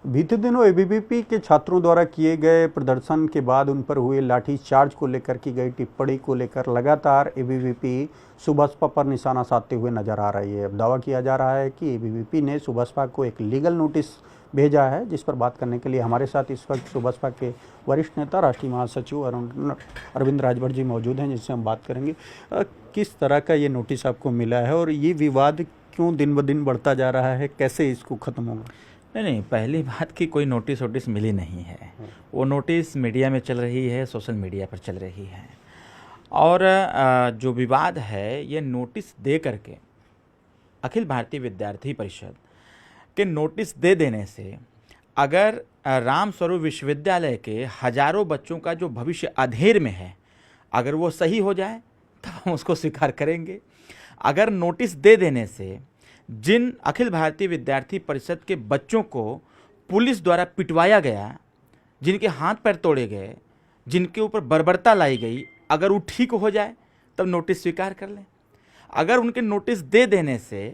बीते दिनों एबीवीपी के छात्रों द्वारा किए गए प्रदर्शन के बाद उन पर हुए लाठीचार्ज को लेकर की गई टिप्पणी को लेकर लगातार एबीवीपी सुबसपा पर निशाना साधते हुए नजर आ रही है। अब दावा किया जा रहा है कि एबीवीपी ने सुबसपा को एक लीगल नोटिस भेजा है, जिस पर बात करने के लिए हमारे साथ इस वक्त सुबसपा के वरिष्ठ नेता राष्ट्रीय महासचिव अरविंद राजभर जी मौजूद हैं, जिनसे हम बात करेंगे। किस तरह का ये नोटिस आपको मिला है और ये विवाद क्यों दिन ब दिन बढ़ता जा रहा है, कैसे इसको खत्म होगा? नहीं, पहली बात कि कोई नोटिस वोटिस मिली नहीं है। वो नोटिस मीडिया में चल रही है, सोशल मीडिया पर चल रही है। और जो विवाद है ये नोटिस दे करके अखिल भारतीय विद्यार्थी परिषद के नोटिस दे देने से अगर रामस्वरूप विश्वविद्यालय के हजारों बच्चों का जो भविष्य अधेर में है, अगर वो सही हो जाए तो हम उसको स्वीकार करेंगे। अगर नोटिस दे देने से जिन अखिल भारतीय विद्यार्थी परिषद के बच्चों को पुलिस द्वारा पिटवाया गया, जिनके हाथ पैर तोड़े गए, जिनके ऊपर बर्बरता लाई गई, अगर वो ठीक हो जाए तब नोटिस स्वीकार कर लें। अगर उनके नोटिस दे देने से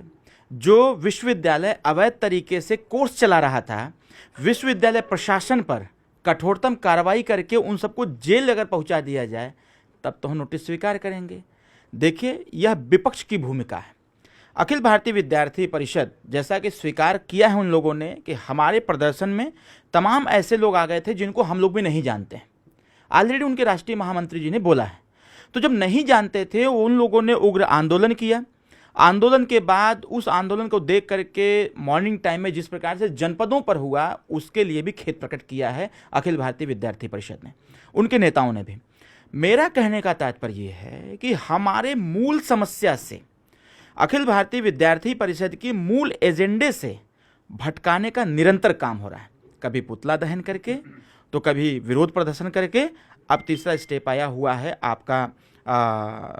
जो विश्वविद्यालय अवैध तरीके से कोर्स चला रहा था, विश्वविद्यालय प्रशासन पर कठोरतम कार्रवाई करके उन सबको जेल अगर पहुंचा दिया जाए तब तो हम नोटिस स्वीकार करेंगे। देखिए, यह विपक्ष की भूमिका है। अखिल भारतीय विद्यार्थी परिषद जैसा कि स्वीकार किया है उन लोगों ने कि हमारे प्रदर्शन में तमाम ऐसे लोग आ गए थे जिनको हम लोग भी नहीं जानते हैं। ऑलरेडी उनके राष्ट्रीय महामंत्री जी ने बोला है। तो जब नहीं जानते थे उन लोगों ने उग्र आंदोलन किया। आंदोलन के बाद उस आंदोलन को देख करके मॉर्निंग टाइम में जिस प्रकार से जनपदों पर हुआ, उसके लिए भी खेद प्रकट किया है अखिल भारतीय विद्यार्थी परिषद ने, उनके नेताओं ने भी। मेरा कहने का तात्पर्य यह है कि हमारे मूल समस्या से, अखिल भारतीय विद्यार्थी परिषद की मूल एजेंडे से भटकाने का निरंतर काम हो रहा है। कभी पुतला दहन करके, तो कभी विरोध प्रदर्शन करके, अब तीसरा स्टेप आया हुआ है आपका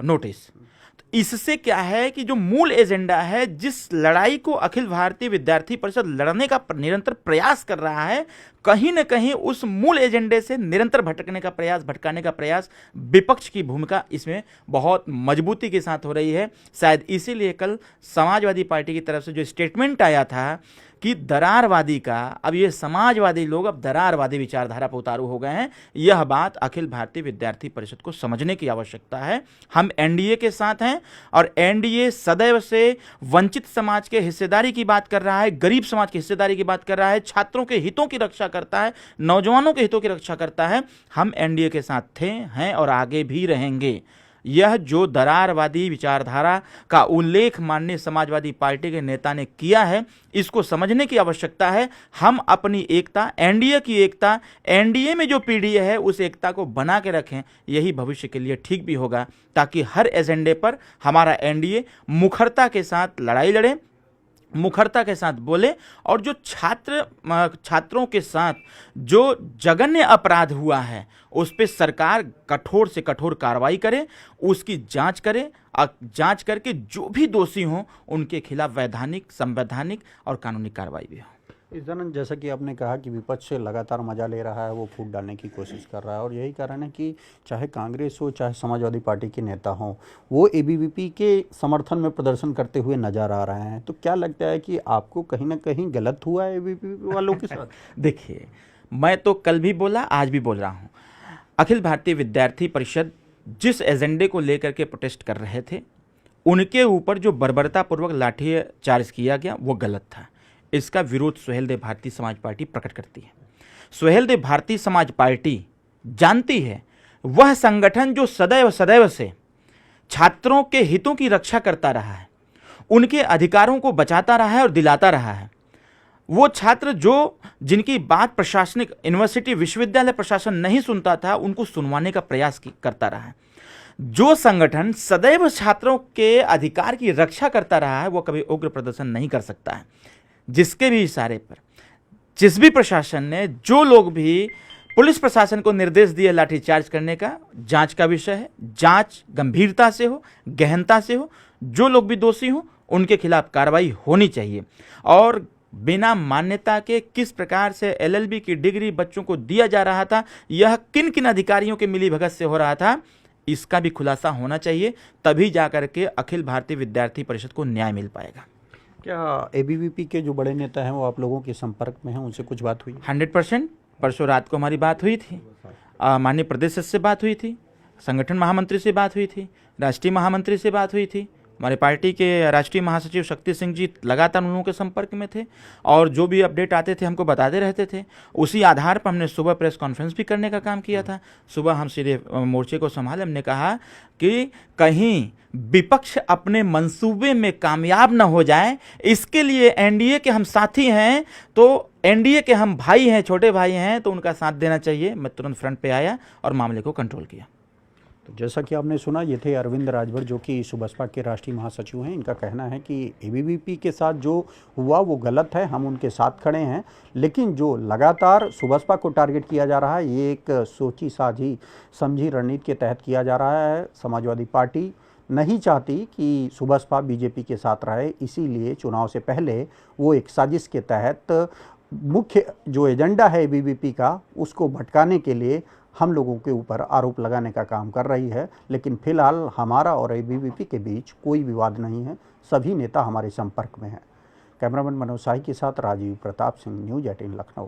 नोटिस। तो इससे क्या है कि जो मूल एजेंडा है, जिस लड़ाई को अखिल भारतीय विद्यार्थी परिषद लड़ने का निरंतर प्रयास कर रहा है, कहीं ना कहीं उस मूल एजेंडे से निरंतर भटकने का प्रयास, भटकाने का प्रयास, विपक्ष की भूमिका इसमें बहुत मजबूती के साथ हो रही है। शायद इसीलिए कल समाजवादी पार्टी की तरफ से जो स्टेटमेंट आया था कि दरारवादी का, अब ये समाजवादी लोग अब दरारवादी विचारधारा पर उतारू हो गए हैं, यह बात अखिल भारतीय विद्यार्थी परिषद को समझने की आवश्यकता है। हम एनडीए के साथ हैं और एनडीए सदैव से वंचित समाज के हिस्सेदारी की बात कर रहा है, गरीब समाज की हिस्सेदारी की बात कर रहा है, छात्रों के हितों की रक्षा करता है, नौजवानों के हितों की रक्षा करता है। हम एनडीए के साथ थे, हैं और आगे भी रहेंगे। यह जो दरारवादी विचारधारा का उल्लेख माननीय समाजवादी पार्टी के नेता ने किया है, इसको समझने की आवश्यकता है। हम अपनी एकता, एनडीए की एकता, एनडीए में जो पीडीए है उस एकता को बना के रखें। यही भविष्य के लिए ठीक भी होगा, ताकि हर एजेंडे पर हमारा एनडीए मुखरता के साथ लड़ाई लड़े, मुखरता के साथ बोले, और जो छात्रों के साथ जो जघन्य अपराध हुआ है उस पर सरकार कठोर से कठोर कार्रवाई करे, उसकी जांच करे, जांच करके जो भी दोषी हों उनके खिलाफ वैधानिक, संवैधानिक और कानूनी कार्रवाई भी हो। इस दौरान जैसा कि आपने कहा कि विपक्ष से लगातार मजा ले रहा है, वो फूट डालने की कोशिश कर रहा है, और यही कारण है कि चाहे कांग्रेस हो चाहे समाजवादी पार्टी के नेता हों, वो एबीवीपी के समर्थन में प्रदर्शन करते हुए नजर आ रहे हैं। तो क्या लगता है कि आपको कहीं ना कहीं गलत हुआ है एबीवीपी वालों के साथ? देखिए, मैं तो कल भी बोला, आज भी बोल रहा हूँ, अखिल भारतीय विद्यार्थी परिषद जिस एजेंडे को लेकर के प्रोटेस्ट कर रहे थे, उनके ऊपर जो बर्बरतापूर्वक लाठीचार्ज किया गया वो गलत था। इसका विरोध सुहेलदेव भारतीय समाज पार्टी प्रकट करती है। सुहेलदेव भारतीय समाज पार्टी जानती है वह संगठन जो सदैव से छात्रों के हितों की रक्षा करता रहा है, उनके अधिकारों को बचाता रहा है और दिलाता रहा है। वो छात्र जिनकी बात प्रशासनिक, यूनिवर्सिटी, विश्वविद्यालय प्रशासन नहीं सुनता था, उनको सुनवाने का प्रयास करता रहा है। जो संगठन सदैव छात्रों के अधिकार की रक्षा करता रहा है, वो कभी उग्र प्रदर्शन नहीं कर सकता है। जिसके भी इशारे पर, जिस भी प्रशासन ने, जो लोग भी पुलिस प्रशासन को निर्देश दिए लाठीचार्ज करने का, जांच का विषय है। जांच गंभीरता से हो, गहनता से हो, जो लोग भी दोषी हों उनके खिलाफ कार्रवाई होनी चाहिए। और बिना मान्यता के किस प्रकार से एलएलबी की डिग्री बच्चों को दिया जा रहा था, यह किन किन अधिकारियों के मिलीभगत से हो रहा था, इसका भी खुलासा होना चाहिए। तभी जाकर के अखिल भारतीय विद्यार्थी परिषद को न्याय मिल पाएगा। क्या एबीवीपी के जो बड़े नेता हैं वो आप लोगों के संपर्क में हैं, उनसे कुछ बात हुई? 100%। परसों रात को हमारी बात हुई थी, माननीय प्रदेश अध्यक्ष से बात हुई थी, संगठन महामंत्री से बात हुई थी, राष्ट्रीय महामंत्री से बात हुई थी, हमारे पार्टी के राष्ट्रीय महासचिव शक्ति सिंह जी लगातार उन लोगों के संपर्क में थे और जो भी अपडेट आते थे हमको बताते रहते थे। उसी आधार पर हमने सुबह प्रेस कॉन्फ्रेंस भी करने का काम किया था। सुबह हम सीधे मोर्चे को संभाले, हमने कहा कि कहीं विपक्ष अपने मंसूबे में कामयाब न हो जाए, इसके लिए एनडीए के हम साथी हैं, तो एनडीए के हम भाई हैं, छोटे भाई हैं, तो उनका साथ देना चाहिए। मैं तुरंत फ्रंट पे आया और मामले को कंट्रोल किया। तो जैसा कि आपने सुना, ये थे अरविंद राजभर जो कि सुबसपा के राष्ट्रीय महासचिव हैं। इनका कहना है कि एबीवीपी के साथ जो हुआ वो गलत है, हम उनके साथ खड़े हैं, लेकिन जो लगातार सुबसपा को टारगेट किया जा रहा है ये एक सोची साझी समझी रणनीति के तहत किया जा रहा है। समाजवादी पार्टी नहीं चाहती कि सुबसपा बीजेपी के साथ रहे, इसीलिए चुनाव से पहले वो एक साजिश के तहत मुख्य जो एजेंडा है एबीवीपी का उसको भटकाने के लिए हम लोगों के ऊपर आरोप लगाने का काम कर रही है। लेकिन फिलहाल हमारा और एबीवीपी के बीच कोई विवाद नहीं है, सभी नेता हमारे संपर्क में हैं। कैमरामैन मनोज शाही के साथ राजीव प्रताप सिंह, न्यूज़ 18 लखनऊ।